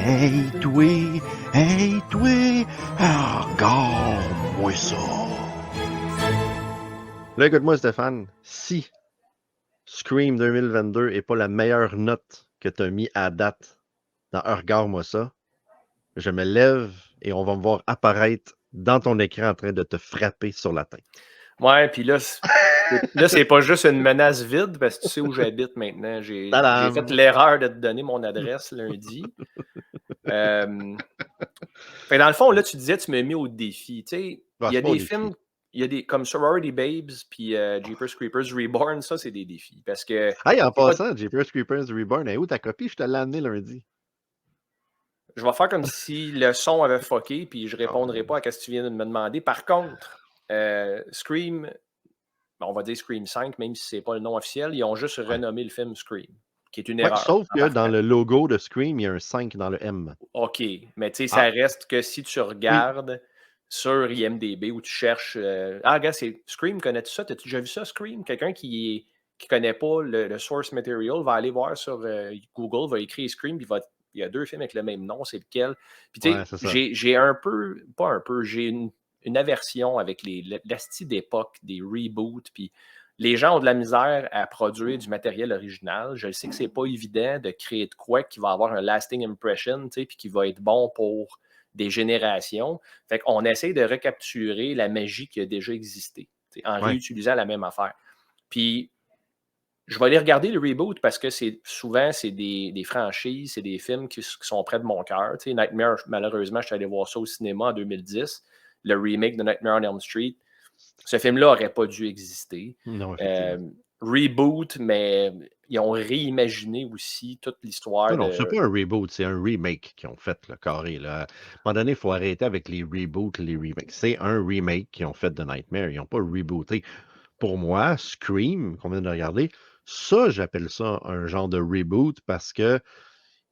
Hey, toi, regarde-moi ça. Là, écoute-moi, Stéphane, si Scream 2022 est pas la meilleure note que tu as mis à date dans Regarde-moi ça, je me lève et on va me voir apparaître dans ton écran en train de te frapper sur la tête. Ouais, puis là, c'est pas juste une menace vide, parce que tu sais où j'habite maintenant. J'ai fait Tadam! l'erreur de te donner mon adresse lundi. Fait que dans le fond, là, tu disais, tu m'as mis au défi. Tu sais, Bah, il y c'est a pas au des défi. films, il y a des comme Sorority Babes, puis Jeepers Creepers Reborn, ça, c'est des défis. Parce que Hey, en c'est pas. passant, Jeepers Creepers Reborn, est où ta copie? Je te l'ai amené lundi. Je vais faire comme si le son avait fucké, puis je Oh, répondrai pas à ce que tu viens de me demander. Par contre, Scream, on va dire Scream 5, même si c'est pas le nom officiel, ils ont juste ouais. renommé le film Scream, qui est une Ouais, erreur sauf en que dans partant. le logo de Scream, il y a un 5 dans le M. OK, mais tu sais, ça Ah, reste que si tu oui. regardes sur IMDb où tu cherches, regarde, c'est Scream, connais-tu ça? T'as-tu déjà vu ça, Scream? Quelqu'un qui connaît pas le source material va aller voir sur Google, va écrire Scream, puis il y a 2 films avec le même nom, c'est lequel? Puis tu Ouais, sais, c'est ça. j'ai un peu, pas un peu, j'ai une aversion avec l'asti d'époque, des reboots, puis les gens ont de la misère à produire du matériel original. Je sais que c'est pas évident de créer de quoi qui va avoir un lasting impression, tu sais, puis qui va être bon pour des générations. Fait qu'on essaie de recapturer la magie qui a déjà existé, tu sais, en Ouais. réutilisant la même affaire. Puis, je vais aller regarder le reboot parce que souvent, c'est des franchises, c'est des films qui sont près de mon cœur. Tu sais, Nightmare, malheureusement, je suis allé voir ça au cinéma en 2010, le remake de Nightmare on Elm Street. Ce film-là n'aurait pas dû exister. Non, effectivement. Euh, Reboot, mais ils ont réimaginé aussi toute l'histoire Non, c'est de. pas un reboot, c'est un remake qu'ils ont fait, le carré. Là. À un moment donné, il faut arrêter avec les reboots, les remakes. C'est un remake qu'ils ont fait de Nightmare. Ils n'ont pas rebooté. Pour moi, Scream, qu'on vient de regarder, ça, j'appelle ça un genre de reboot parce que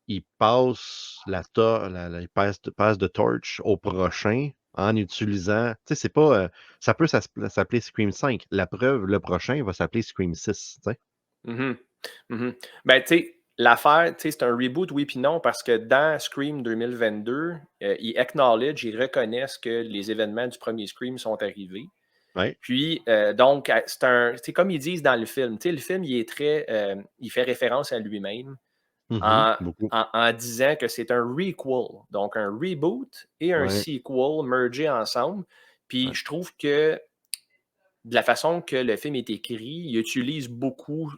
ils passent ils passent de torch au prochain en utilisant. Tu sais, c'est pas. Ça peut s'appeler Scream 5. La preuve, le prochain va s'appeler Scream 6. Tu sais. Mhm, mhm. Ben, tu sais, l'affaire, tu sais, c'est un reboot, oui, puis non, parce que dans Scream 2022, ils acknowledge, ils reconnaissent que les événements du premier Scream sont arrivés. Ouais. Puis, donc, c'est comme ils disent dans le film. Tu sais, le film, il est très. Il fait référence à lui-même Mhm. en, Beaucoup. en disant que c'est un requel, donc un reboot et un Ouais. sequel mergés ensemble. Puis, Ouais. je trouve que de la façon que le film est écrit, il utilise beaucoup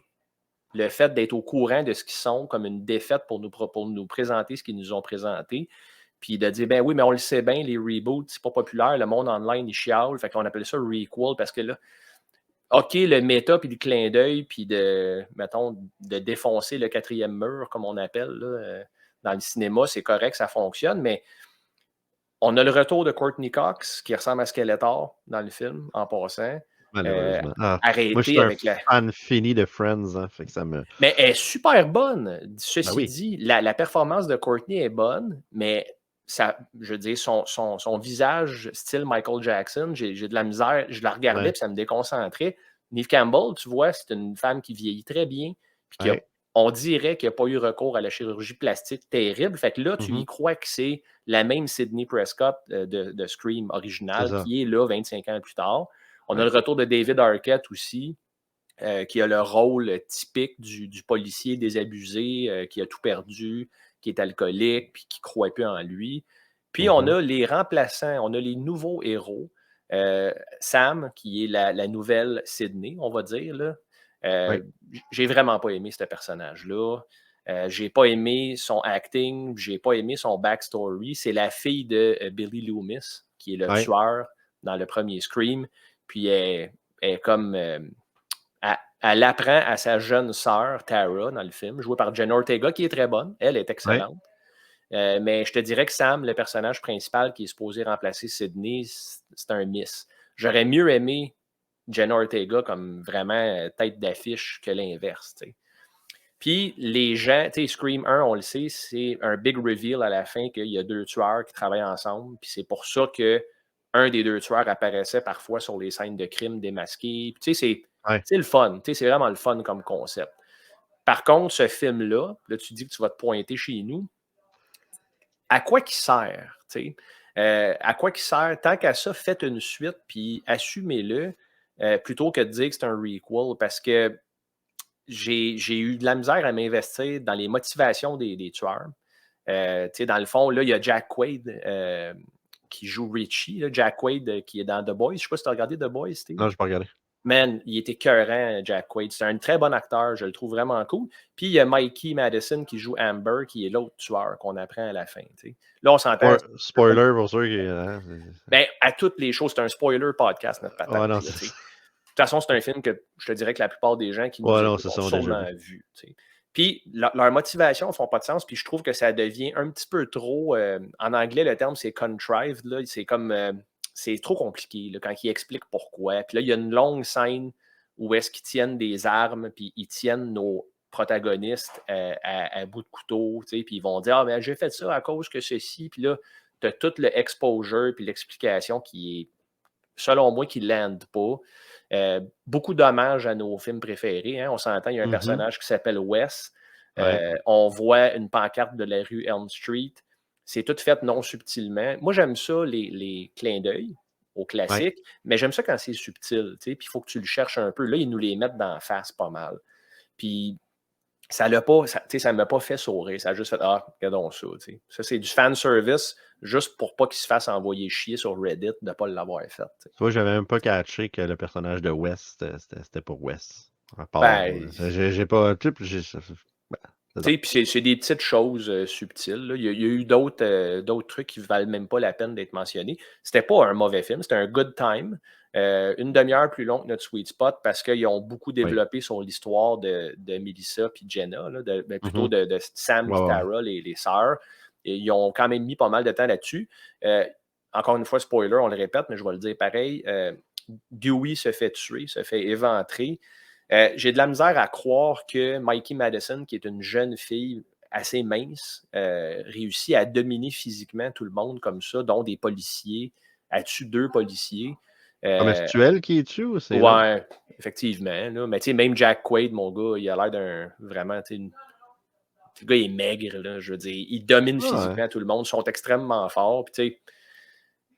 le fait d'être au courant de ce qu'ils sont comme une défaite pour nous présenter ce qu'ils nous ont présenté. Puis de dire, ben oui, mais on le sait bien, les reboots, c'est pas populaire, le monde online, il chiale. Fait qu'on appelle ça requel parce que là, OK, le méta puis le clin d'œil, puis mettons, de défoncer le quatrième mur, comme on appelle, là, dans le cinéma, c'est correct, ça fonctionne, mais on a le retour de Courtney Cox, qui ressemble à Skeletor dans le film, en passant. Euh, Malheureusement. Ah, moi, je suis Arrêté un avec la. fan fini de Friends, hein, fait que ça me. Mais elle est super bonne. Ben Ceci oui. dit, la performance de Courtney est bonne, mais ça, je veux dire, son visage, style Michael Jackson, j'ai de la misère. Je la regardais Ouais. puis ça me déconcentrait. Neve Campbell, tu vois, c'est une femme qui vieillit très bien, puis Ouais. on dirait qu'il n'y a pas eu recours à la chirurgie plastique terrible. Fait que là, tu y Mhm. crois que c'est la même Sydney Prescott de Scream C'est original ça. qui est là 25 ans plus tard. On a Ouais. le retour de David Arquette aussi, qui a le rôle typique du policier désabusé, qui a tout perdu, qui est alcoolique, puis qui ne croit plus en lui. Puis on Mhm. a les remplaçants, on a les nouveaux héros. Sam, qui est la nouvelle Sydney, on va dire. Là. Ouais. J'ai vraiment pas aimé ce personnage-là. J'ai pas aimé son acting, j'ai pas aimé son backstory. C'est la fille de Billy Loomis, qui est le Ouais. tueur dans le premier Scream. Puis elle est comme elle apprend à sa jeune sœur, Tara, dans le film, jouée par Jenna Ortega, qui est très bonne. Elle est Ouais. excellente. Mais je te dirais que Sam, le personnage principal qui est supposé remplacer Sydney, c'est un miss. J'aurais mieux aimé Jenna Ortega comme vraiment tête d'affiche que l'inverse. T'sais. Puis les gens, tu sais, Scream 1, on le sait, c'est un big reveal à la fin qu'il y a 2 tueurs qui travaillent ensemble. Puis c'est pour ça que un des 2 tueurs apparaissait parfois sur les scènes de crime démasquées. Puis tu sais, Ouais. c'est le fun. Tu sais, c'est vraiment le fun comme concept. Par contre, ce film-là, là, tu dis que tu vas te pointer chez nous. à quoi qui sert, tu sais? À quoi qui sert? Tant qu'à ça, faites une suite, puis assumez-le, plutôt que de dire que c'est un requel, parce que j'ai eu de la misère à m'investir dans les motivations des tueurs. Tu sais, dans le fond, là, il y a Jack Quaid qui joue Richie, là, Jack Quaid qui est dans The Boys. Je ne sais pas si tu as regardé The Boys, Steve. Non, je pas regardé. Man, il était écœurant, Jack Quaid. C'est un très bon acteur, je le trouve vraiment cool. Puis il y a Mikey Madison qui joue Amber, qui est l'autre tueur qu'on apprend à la fin. Tu sais. Là, on s'entend. Spoiler pour ceux qui. Hein, Ben, à toutes les choses, c'est un spoiler podcast, notre patente. ouais, non, Là, c'est tu sais. ça. De toute façon, c'est un film que je te dirais que la plupart des gens qui Ouais, nous non, écoutent c'est ont ça, on a déjà sûrement vu. vu. Tu sais. Puis leurs motivations ne font pas de sens, puis je trouve que ça devient un petit peu trop. En anglais, le terme c'est contrived. Là, c'est comme. C'est trop compliqué là, quand ils expliquent pourquoi. Puis là, il y a une longue scène où est-ce qu'ils tiennent des armes, puis ils tiennent nos protagonistes à bout de couteau, tu sais, puis ils vont dire: Ah, ben, j'ai fait ça à cause que ceci. Puis là, tu as tout le exposure, puis l'explication qui est, selon moi, qui ne lande pas. Beaucoup d'hommages à nos films préférés. Hein. On s'entend, il y a un personnage qui s'appelle Wes. Ouais. On voit une pancarte de la rue Elm Street. C'est tout fait non subtilement. Moi, j'aime ça, les clins d'œil au Ouais. classique, mais j'aime ça quand c'est subtil. Puis il faut que tu le cherches un peu. Là, ils nous les mettent d'en face pas mal. Puis ça ne m'a pas fait sourire. Ça a juste fait Ah, regardons ça. T'sais. Ça, c'est du fan service juste pour pas qu'il se fasse envoyer chier sur Reddit de ne pas l'avoir fait. T'sais. Tu vois, j'avais même pas catché que le personnage de Wes, c'était pour Wes. À part. Ben, J'ai pas. Tu sais, ben, c'est ça. puis c'est des petites choses subtiles. Là. Il y a eu d'autres trucs qui ne valent même pas la peine d'être mentionnés. C'était pas un mauvais film, c'était un good time. Une demi-heure plus long que notre Sweet Spot parce qu'ils ont beaucoup Oui. développé sur l'histoire de Melissa et Jenna, là, plutôt Mhm. de Sam et Ouais, ouais. Tara, les sœurs. Et ils ont quand même mis pas mal de temps là-dessus. Encore une fois, spoiler, on le répète, mais je vais le dire pareil. Dewey se fait tuer, se fait éventrer. J'ai de la misère à croire que Mikey Madison, qui est une jeune fille assez mince, réussit à dominer physiquement tout le monde comme ça, dont des policiers. Elle tue 2 policiers. Comme Estuel qui est dessus ou c'est l'autre? Ouais, effectivement. Là. Mais tu sais, même Jack Quaid, mon gars, il a l'air d'un vraiment. Le gars il est maigre, là, je veux dire. Il domine Ah, ouais. physiquement tout le monde. Ils sont extrêmement forts. Puis tu sais,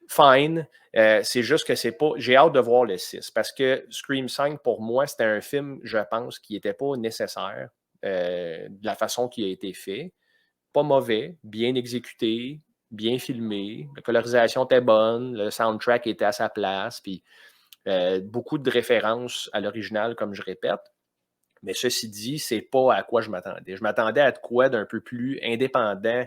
fine. C'est juste que c'est pas. J'ai hâte de voir le 6 parce que Scream 5, pour moi, c'était un film, je pense, qui n'était pas nécessaire de la façon qui a été fait. Pas mauvais, bien exécuté, bien filmé. La colorisation était bonne, le soundtrack était à sa place, puis beaucoup de références à l'original, comme je répète. Mais ceci dit, c'est pas à quoi je m'attendais. Je m'attendais à de quoi d'un peu plus indépendant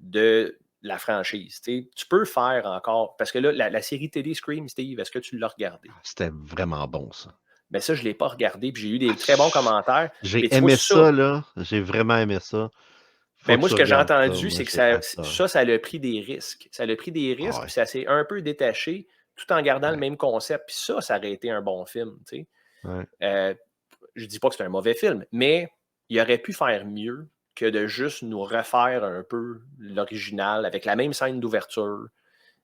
de la franchise. Tu peux faire encore. Parce que là, la série télé Scream, Steve, est-ce que tu l'as regardé? C'était vraiment bon, ça. Mais ça, je ne l'ai pas regardé, puis j'ai eu des Ah, très bons commentaires. j'ai Mais tu vois, aimé ça, ça, là. J'ai vraiment aimé ça. Faut ben que moi, tu ce que j'ai regardes ça. entendu, Moi, c'est que j'ai adoré. ça a pris des risques. Ça a pris des Ah risques, puis ouais. ça s'est un peu détaché tout en gardant le Ouais. même concept. Puis ça aurait été un bon film. Tu sais. Ouais. Je dis pas que c'est un mauvais film, mais il aurait pu faire mieux que de juste nous refaire un peu l'original avec la même scène d'ouverture.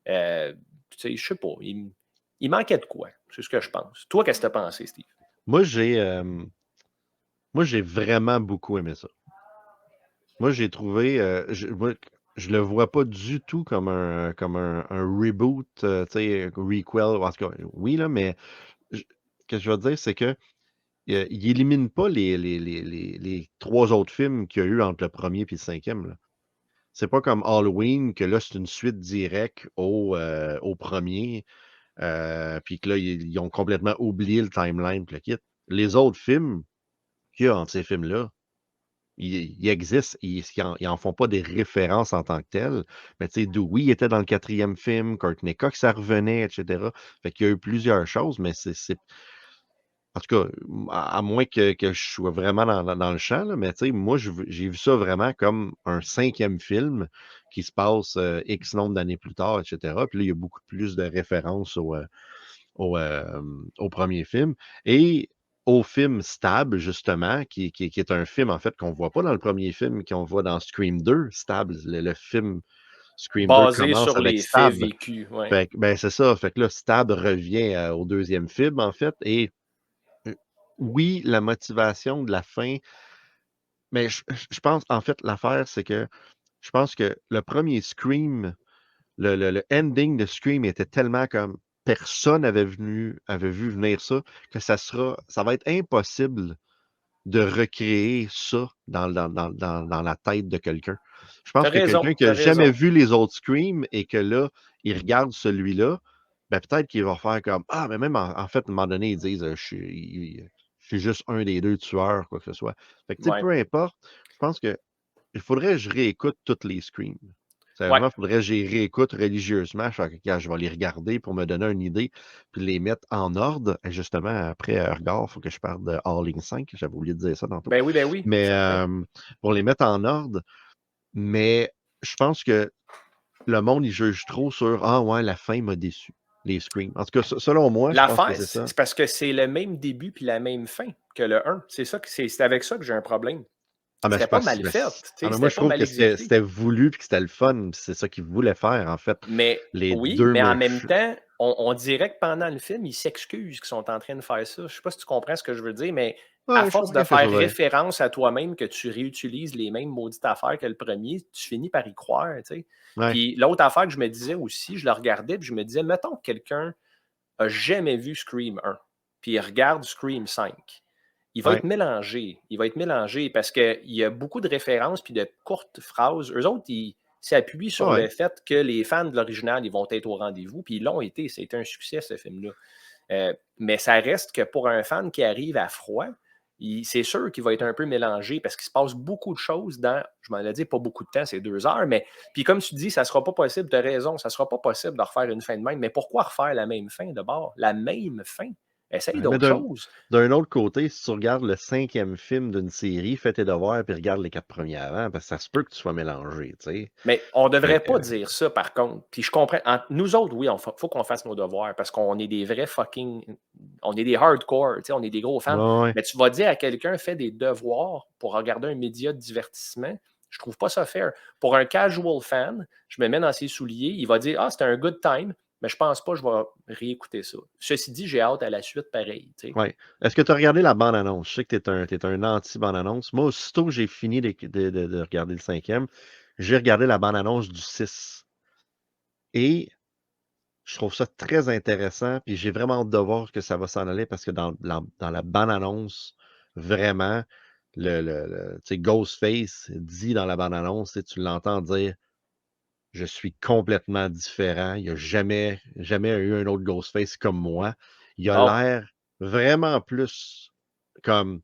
Tu sais, je sais pas. Il manquait de quoi. C'est ce que je pense. Toi, qu'est-ce que tu as pensé, Steve? Moi, j'ai vraiment beaucoup aimé ça. Moi, j'ai trouvé. Moi, je le vois pas du tout comme un reboot, tu sais, requel. En tout cas, oui, là, mais ce que je veux dire, c'est que il élimine pas les 3 autres films qu'il y a eu entre le premier et le cinquième, là. C'est pas comme Halloween, que là, c'est une suite directe au premier, puis que là, ils ont complètement oublié le timeline, puis le kit. Les autres films qu'il y a entre ces films-là, ils existent, ils en font pas des références en tant que telles. Mais tu sais, Dewey était dans le 4e film, Courtney Cox, ça revenait, et cetera. Fait qu'il y a eu plusieurs choses, mais c'est en tout cas, à moins que je sois vraiment dans le champ, là, mais tu sais, moi, j'ai vu ça vraiment comme un 5e film qui se passe, X nombre d'années plus tard, et cetera. Puis là, il y a beaucoup plus de références au 1er film et au film Stab, justement, qui est un film, en fait, qu'on voit pas dans le 1er film, qu'on voit dans Scream 2. Stab, le film Scream 2 Basé commence sur avec les faits Stab. vécus. Ouais. Fait que, ben, c'est ça. Fait que là, Stab revient, au 2e film, en fait, et oui, la motivation de la fin, mais je pense, en fait, l'affaire, c'est que Je pense que le premier Scream, le ending de Scream était tellement comme personne avait vu venir ça, que ça va être impossible de recréer ça dans la tête de quelqu'un. Je pense T'as que raison, quelqu'un qui a t'as jamais raison. vu les autres Scream et que là, il regarde celui-là, ben peut-être qu'il va faire comme Ah, mais même en fait, à un moment donné, ils disent je suis juste un des deux tueurs, quoi que ce soit. Fait que tu sais, Ouais. peu importe, je pense que il faudrait que je réécoute toutes les Screams. C'est Ouais. vraiment, il faudrait que je les réécoute religieusement. Je vais les regarder pour me donner une idée, puis les mettre en ordre. Et justement, après regard, il faut que je parle de Howling 5. J'avais oublié de dire ça tantôt. Ben oui, Mais certain. pour les mettre en ordre, mais je pense que le monde, il juge trop sur Ah ouais, la fin m'a déçu. Les Screams. En tout cas, selon moi, je pense que L'affaire, c'est ça. c'est parce que c'est le même début puis la même fin que le 1. C'est avec ça que j'ai un problème. Ah, mais C'était c'est pas parce mal que fait, tu sais, moi, c'était je pas trouve mal que exécuté. c'était voulu puis que c'était le fun. Puis c'est ça qu'ils voulaient faire, en fait. Mais Les oui, deux mais en même méchants. temps, on dirait que pendant le film, ils s'excusent qu'ils sont en train de faire ça. Je sais pas si tu comprends ce que je veux dire, mais à Ouais, je force comprends de ce que tu faire veux dire. référence à toi-même, que tu réutilises les mêmes maudites affaires que le premier, tu finis par y croire, tu sais. Ouais, Puis l'autre affaire que je me disais aussi, je le regardais, puis je me disais, mettons que quelqu'un a jamais vu Scream 1, puis il regarde Scream 5. Il va ouais. être mélangé. Il va être mélangé parce qu'il y a beaucoup de références puis de courtes phrases. Eux autres, ils s'appuient sur Ouais, le fait que les fans de l'original, ils vont être au rendez-vous, puis ils l'ont été. C'était un succès, ce film-là. Mais ça reste que pour un fan qui arrive à froid, c'est sûr qu'il va être un peu mélangé parce qu'il se passe beaucoup de choses dans, je m'en ai dit, pas beaucoup de temps, c'est 2 heures, mais puis comme tu dis, ça ne sera pas possible, tu as raison, ça ne sera pas possible de refaire une fin de même. Mais pourquoi refaire la même fin de bord? La même fin? Essaye ouais. Mais d'autres choses. d'un autre côté, si tu regardes le 5e film d'une série, fais tes devoirs puis regarde les 4 premiers avant, parce que ça se peut que tu sois mélangé, tu sais. Mais on ne Fait devrait que, pas dire ça, par contre. Puis je comprends. Nous autres, oui, il faut qu'on fasse nos devoirs parce qu'on est des vrais fucking. On est des hardcore, tu sais, on est des gros fans. ouais, ouais. Mais tu vas dire à quelqu'un, fais des devoirs pour regarder un média de divertissement. Je trouve pas ça fair. Pour un casual fan, je me mets dans ses souliers, il va dire Ah, c'était un good time, mais je pense pas que je vais réécouter ça. Ceci dit, j'ai hâte à la suite pareil. Tu sais. Ouais. Est-ce que tu as regardé la bande-annonce? Je sais que t'es un anti-bande-annonce. Moi, aussitôt que j'ai fini de regarder le 5e, j'ai regardé la bande-annonce du 6. Et je trouve ça très intéressant, puis j'ai vraiment hâte de voir que ça va s'en aller parce que dans la bande-annonce, vraiment, tu sais, Ghostface dit dans la bande-annonce, tu l'entends dire Je suis complètement différent. Il n'y a jamais eu un autre Ghostface comme moi. Il a Bon, l'air vraiment plus comme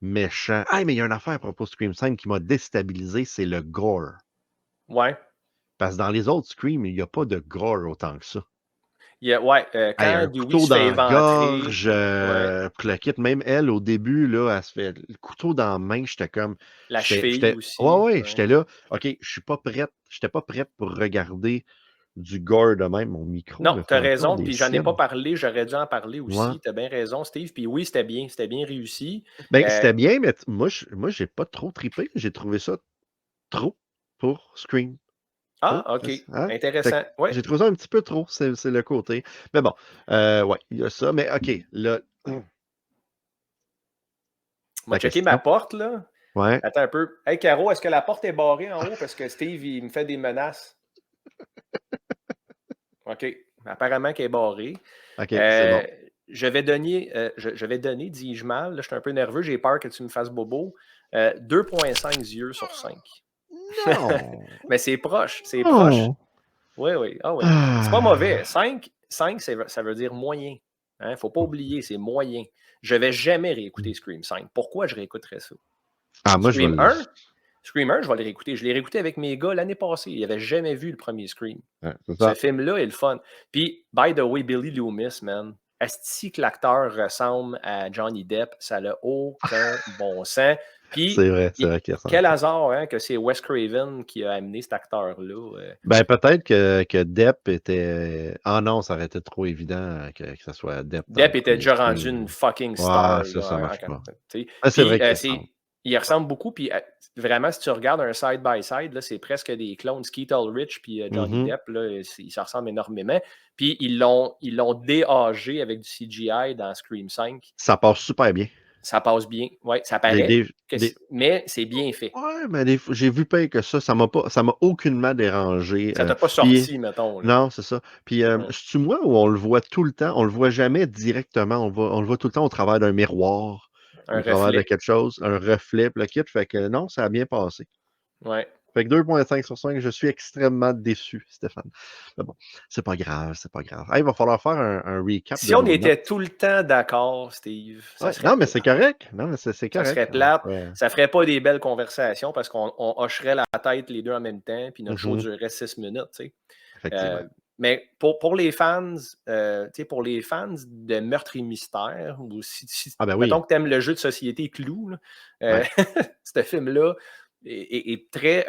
méchant. Ah, mais il y a une affaire à propos de Scream 5 qui m'a déstabilisé, c'est le gore. ouais. Parce que dans les autres Scream, il n'y a pas de gore autant que ça. Ouais, Hey, quand un Dewey couteau se fait dans la éventrer, gorge, ouais, puis le kit, même elle, au début, là, elle se fait le couteau dans la main, j'étais comme, la cheville ouais, aussi. ouais, Ouais. j'étais là, OK, j'étais pas prête pour regarder du gore de même. Mon micro Non, ne tu as fait pas raison, des puis j'en ai pas siennes. parlé, j'aurais dû en parler Ouais. aussi. Tu as bien raison, Steve. Puis oui, c'était bien réussi. Ben, Euh, c'était bien, mais moi, j'ai pas trop trippé. J'ai trouvé ça trop pour Scream. ah, Oh, OK. hein? Fait que Intéressant. Oui. j'ai trouvé ça un petit peu trop, c'est le côté. Mais bon, ouais, il y a ça. Mais OK, là, On va ta checker ma question? porte, là. Ouais. Attends un peu. Hey, Caro, est-ce que la porte est barrée en haut? Parce que Steve, il me fait des menaces. OK. Apparemment qu'elle est barrée. OK, c'est Euh, bon. je vais donner, dis-je mal, là, je suis un peu nerveux, j'ai peur que tu me fasses bobo. 2,5 yeux sur 5. Non! Mais c'est proche, c'est proche. Oh! Oui, oui. Ah oui. C'est pas mauvais. Ah! 5 ça veut dire moyen. Il ne faut pas oublier, c'est moyen. Je ne vais jamais réécouter Scream 5. Pourquoi je réécouterais ça? Ah, moi, je vais Scream 1, Scream 1, je vais le réécouter. Je l'ai réécouté avec mes gars l'année passée. Ils n'avaient jamais vu le premier Scream. ouais, c'est Ce ça. film-là est le fun. Puis, by the way, Billy Loomis, man, est-ce que l'acteur ressemble à Johnny Depp? Ça n'a aucun bon sens. Puis, C'est vrai qu'il ressemble quel pas. hasard hein, que c'est Wes Craven qui a amené cet acteur-là. Ben, peut-être que Depp était. Ah non, ça aurait été trop évident que ça soit Depp dans le Depp était premier déjà rendu une Scream. fucking Ouais, star. ça Là, marche pas. tu sais. Ah, c'est Puis, vrai qu'il ressemble. il ressemble beaucoup. Puis, vraiment, si tu regardes un side-by-side, là, c'est presque des clones. Skeet Ulrich puis Johnny Mhm. Depp, là, ils se ressemblent énormément. Puis, ils l'ont déagé avec du CGI dans Scream 5. Ça passe super bien. Ça passe bien. Oui, ça Des, paraît, des, des- mais c'est bien fait. Ouais, mais j'ai vu pire que ça m'a aucunement dérangé. Ça t'a pas Puis, sorti, mettons, là. non, c'est ça. Puis, Ouais. c'est-tu moi où on le voit tout le temps? On le voit jamais directement. On le voit tout le temps au travers d'un miroir ou Un au travers de reflet. quelque chose, un reflet, puis le kit. Fait que non, ça a bien passé. Ouais. Fait que 2,5 sur 5, je suis extrêmement déçu, Stéphane. Mais bon, c'est pas grave, c'est pas grave. Hey, il va falloir faire un recap Si de on nos notes. était tout le temps d'accord, Steve, ça Ouais, serait non, mais c'est plate. correct. Non, mais c'est Ça correct. serait plate. Ça ferait pas des belles conversations parce qu'on hocherait la tête les deux en même temps, puis notre show Mhm, durerait 6 minutes, tu sais. effectivement. Euh, mais pour les fans, tu sais, pour les fans de Meurtre et Mystère, ou Ah ben mettons oui. que tu aimes le jeu de société Clou, là, Ouais. ce film-là est très,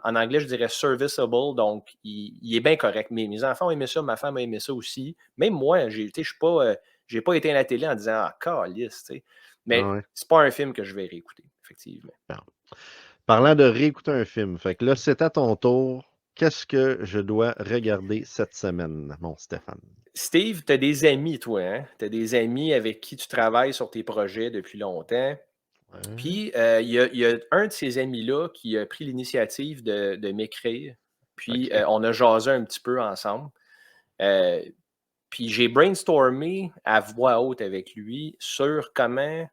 en anglais, je dirais serviceable, donc il est bien correct. Mes enfants ont aimé ça, ma femme a aimé ça aussi. Même moi, tu sais, je suis pas, j'ai pas été à la télé en disant ah, calisse, tu sais. Ah Mais ouais. c'est pas un film que je vais réécouter, effectivement. Bon. Parlant de réécouter un film, fait que là, c'est à ton tour. Qu'est-ce que je dois regarder cette semaine, mon Stéphane? Steve, tu as des amis, toi, hein? Tu as des amis avec qui tu travailles sur tes projets depuis longtemps. Ouais, Puis, il y a un de ces amis-là qui a pris l'initiative de m'écrire. Puis, OK. on a jasé un petit peu ensemble. Euh, Puis, j'ai brainstormé à voix haute avec lui sur comment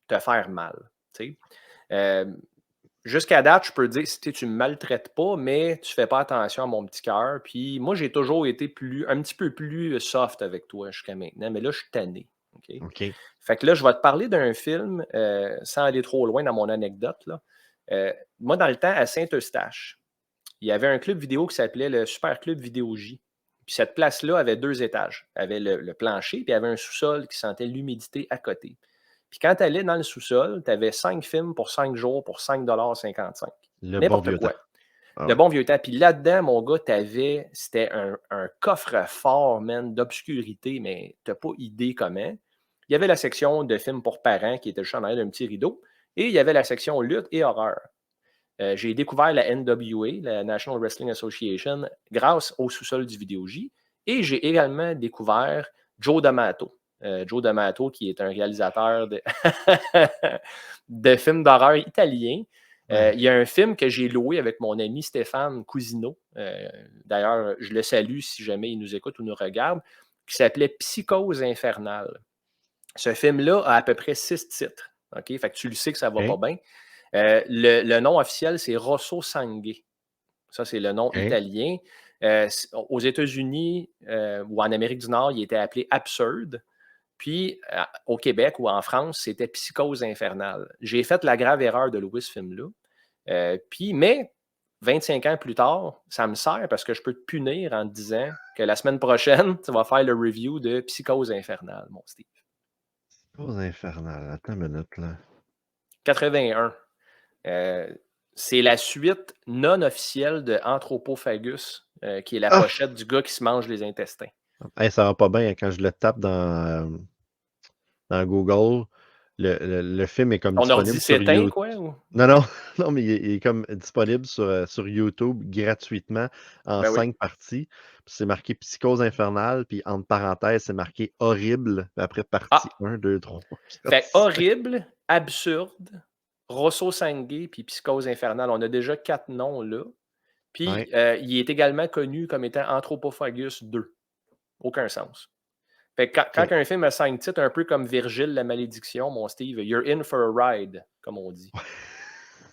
te faire mal. Tu sais. Euh, Jusqu'à date, je peux dire, si tu ne me maltraites pas, mais tu fais pas attention à mon petit cœur. Puis moi, j'ai toujours été un petit peu plus soft avec toi jusqu'à maintenant, mais là, je suis tanné. OK? OK. Fait que là, je vais te parler d'un film, sans aller trop loin dans mon anecdote. Là. Moi, dans le temps, à Saint-Eustache, il y avait un club vidéo qui s'appelait le Super Club Vidéo J. Puis cette place-là avait 2 étages. Elle avait le plancher, puis il y avait un sous-sol qui sentait l'humidité à côté. Puis quand tu allais dans le sous-sol, tu avais 5 films pour 5 jours pour 5,55 $. Le bon N'importe vieux temps. quoi. Ah Le ouais. bon vieux temps. Puis là-dedans, mon gars, c'était un coffre-fort, man, d'obscurité, mais tu n'as pas idée comment. Il y avait la section de films pour parents qui était juste en arrière d'un petit rideau. Et il y avait la section lutte et horreur. J'ai découvert la NWA, la National Wrestling Association, grâce au sous-sol du Vidéo J. Et j'ai également découvert Joe D'Amato. Joe D'Amato, qui est un réalisateur de, de films d'horreur italien. Ouais. Il y a un film que j'ai loué avec mon ami Stéphane Cousineau. D'ailleurs, je le salue si jamais il nous écoute ou nous regarde, qui s'appelait Psychose infernale. Ce film-là a à peu près 6 titres. OK? Fait que tu le sais que ça va pas OK. bien. Le nom officiel, c'est Rosso Sangue. Ça, c'est le nom OK. italien. Aux États-Unis ou en Amérique du Nord, il était appelé Absurde. Puis au Québec ou en France, c'était Psychose infernale. J'ai fait la grave erreur de louer ce film-là. Mais 25 ans plus tard, ça me sert parce que je peux te punir en te disant que la semaine prochaine, tu vas faire le review de Psychose infernale, mon Steve. Pause infernale. Attends une minute, là. 81. Euh, c'est la suite non officielle de Anthropophagus, qui est la Ah! pochette du gars qui se mange les intestins. Hey, ça va pas bien hein, quand je le tape dans Google. Le film est comme Ton ordi disponible sur s'éteint, YouTube. quoi? Ou? Non, non, non, mais il est comme disponible sur YouTube gratuitement en Ben oui. 5 parties. Puis c'est marqué Psychose infernale, puis entre parenthèses, c'est marqué horrible. Puis après partie Ah! 1, 2, 3, 4, Fait 5. horrible, absurde, Rosso Sangue, puis Psychose infernale. On a déjà 4 noms là. Puis Ouais. il est également connu comme étant Anthropophagus 2. Aucun sens. Fait que quand OK. un film a 5 titres, un peu comme Virgile, la malédiction, mon Steve, you're in for a ride, comme on dit.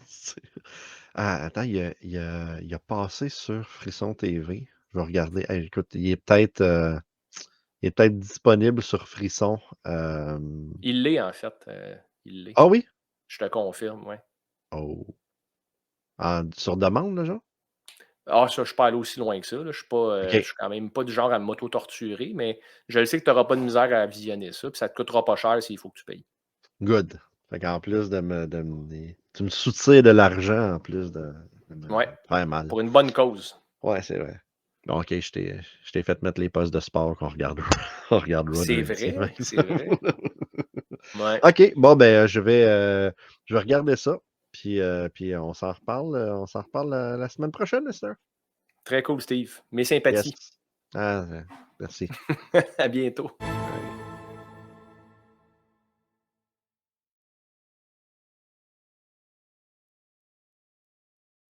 C'est- Ah, attends, il a passé sur Frisson TV. Je vais regarder. Hey, écoute, il est peut-être disponible sur Frisson. Il l'est, en fait. Il l'est. Ah oui? Je te confirme, oui. Oh. Sur demande, là, genre? Ah, ça, je ne suis pas allé aussi loin que ça. Là. Je OK. suis quand même pas du genre à m'auto-torturer, mais je le sais que tu n'auras pas de misère à visionner ça, puis ça ne te coûtera pas cher s'il faut que tu payes. Good. Fait qu'en plus tu me soutires de l'argent en plus de me Ouais, faire mal. pour une bonne cause. Ouais, c'est vrai. Bon, OK, je t'ai fait mettre les postes de sport qu'on regarde, on regardera C'est lundi, par vrai, c'est vrai. exemple. Ouais. OK, bon, ben, je vais regarder ça. Puis on s'en reparle la semaine prochaine, Lester. Très cool, Steve. Mes Yes. sympathies. Ah, merci. À bientôt.